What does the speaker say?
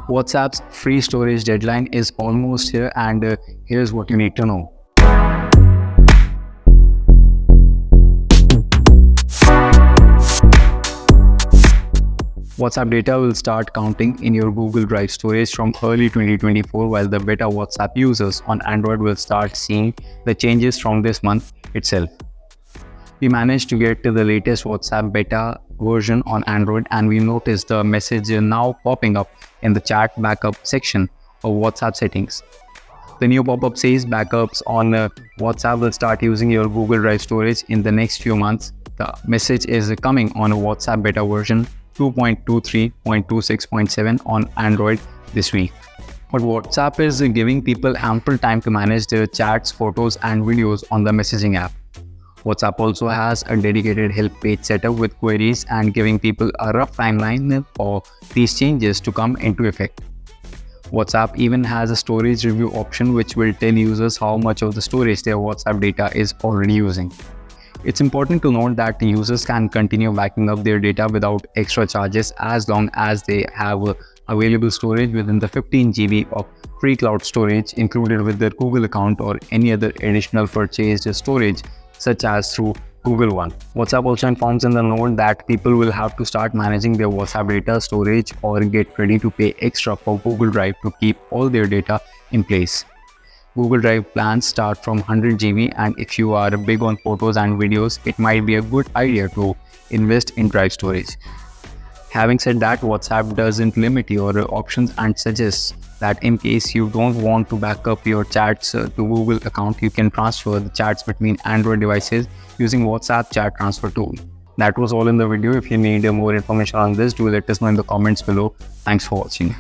WhatsApp's free storage deadline is almost here, and here's what you need to know. WhatsApp data will start counting in your Google Drive storage from early 2024, while the beta WhatsApp users on Android will start seeing the changes from this month itself. We managed to get to the latest WhatsApp beta version on Android, and we noticed the message now popping up in the chat backup section of WhatsApp settings. The new pop-up says backups on WhatsApp will start using your Google Drive storage in the next few months. The message is coming on a WhatsApp beta version 2.23.26.7 on Android this week. But WhatsApp is giving people ample time to manage their chats, photos, and videos on the messaging app. WhatsApp also has a dedicated help page set up with queries and giving people a rough timeline for these changes to come into effect. WhatsApp even has a storage review option which will tell users how much of the storage their WhatsApp data is already using. It's important to note that the users can continue backing up their data without extra charges as long as they have available storage within the 15 GB of free cloud storage included with their Google account or any other additional purchased storage such as through Google One. WhatsApp also informs in the note that people will have to start managing their WhatsApp data storage or get ready to pay extra for Google Drive to keep all their data in place. Google Drive plans start from 100 GB, and if you are big on photos and videos, it might be a good idea to invest in Drive storage. Having said that, WhatsApp doesn't limit your options and suggests that in case you don't want to back up your chats to Google account, you can transfer the chats between Android devices using WhatsApp chat transfer tool. That was all in the video. If you need more information on this, do let us know in the comments below. Thanks for watching.